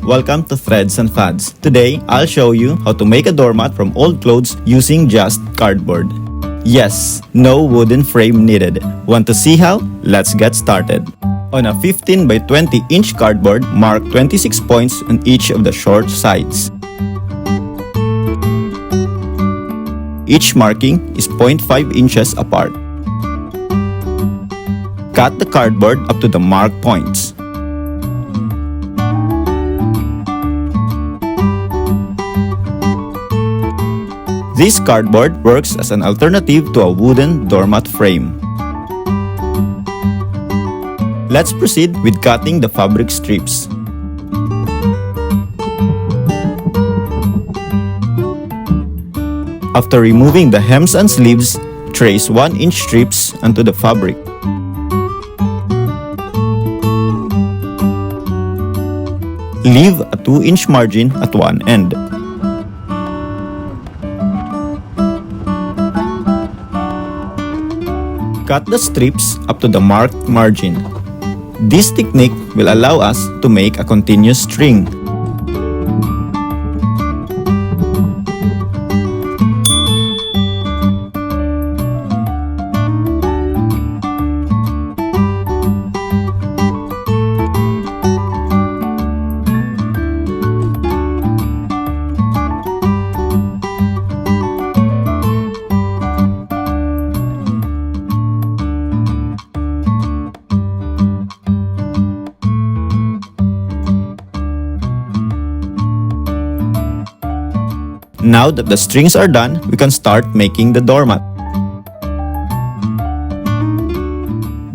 welcome to Threads and Fads. Today, I'll show you how to make a doormat from old clothes using just cardboard. Yes, no wooden frame needed. Want to see how? Let's get started. On a 15 by 20 inch cardboard, mark 26 points on each of the short sides. Each marking is 0.5 inches apart. Cut the cardboard up to the marked points. This cardboard works as an alternative to a wooden doormat frame. Let's proceed with cutting the fabric strips. After removing the hems and sleeves, trace 1-inch strips onto the fabric. Leave a 2-inch margin at one end. Cut the strips up to the marked margin. This technique will allow us to make a continuous string. Now that the strings are done, we can start making the doormat.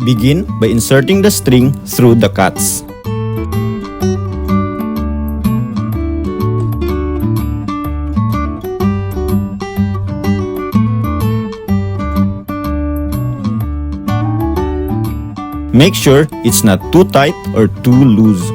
Begin by inserting the string through the cuts. Make sure it's not too tight or too loose.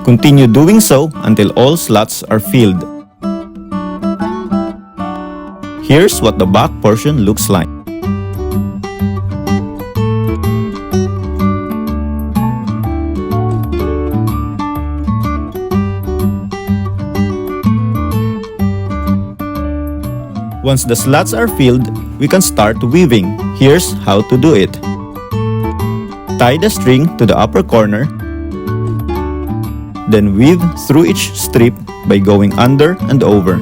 Continue doing so until all slots are filled. Here's what the back portion looks like. Once the slots are filled, we can start weaving. Here's how to do it. Tie the string to the upper corner. Then weave through each strip by going under and over.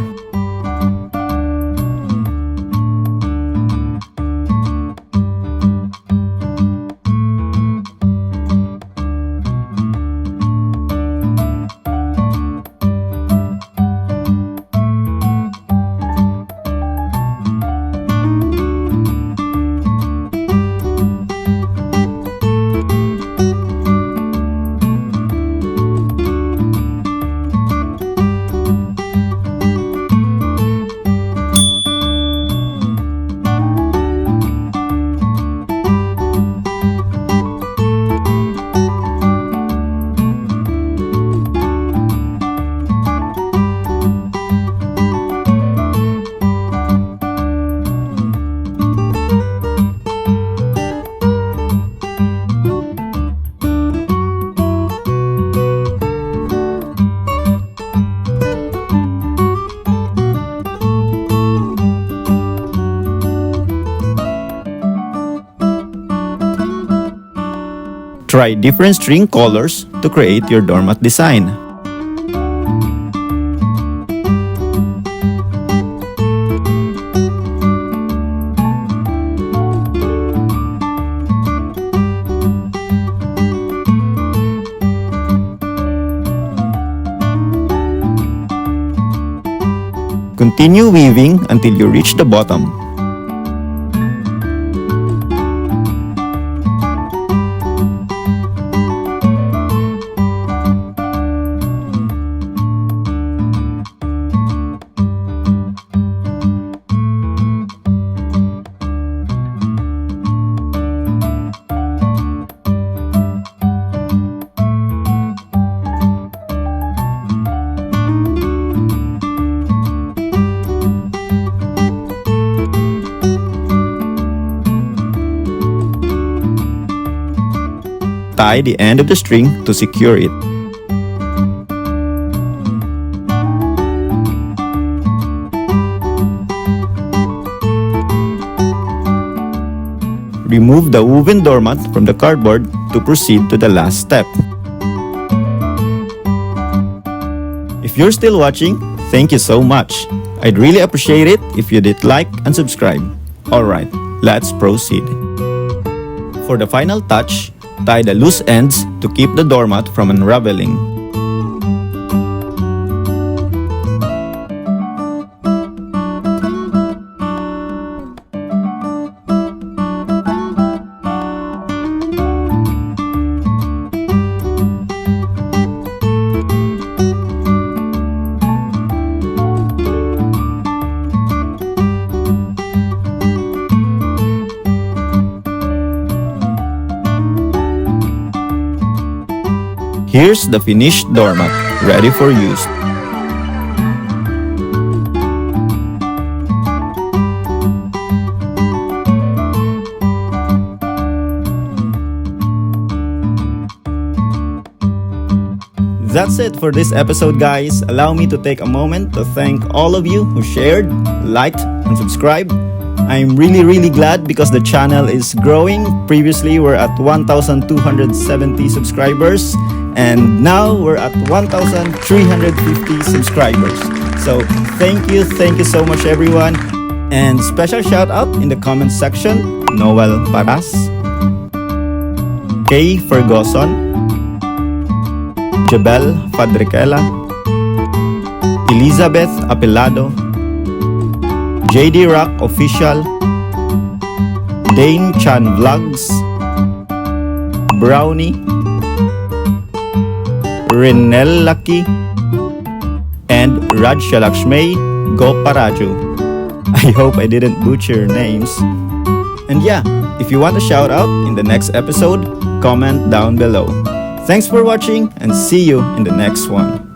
Try different string colors to create your doormat design. Continue weaving until you reach the bottom. tie the end of the string to secure it. Remove the woven doormat from the cardboard to proceed to the last step. If you're still watching, thank you so much. I'd really appreciate it if you did like and subscribe. Alright, let's proceed. For the final touch, tie the loose ends to keep the doormat from unraveling. Here's the finished doormat, ready for use. That's it for this episode, guys. Allow me to take a moment to thank all of you who shared, liked, and subscribed. I'm really glad because the channel is growing. Previously, we're at 1,270 subscribers. And now we're at 1,350 subscribers. So thank you so much everyone. And special shout out in the comment section, Noel Paras, Kay Ferguson, Jabel Fadriquela, Elizabeth Apelado, JD Rock Official, Dane Chan Vlogs, Brownie, Renel Lucky, and Rajshalakshmi Goparaju. I hope I didn't butcher names. And yeah, if you want a shout out in the next episode, comment down below. Thanks for watching and see you in the next one.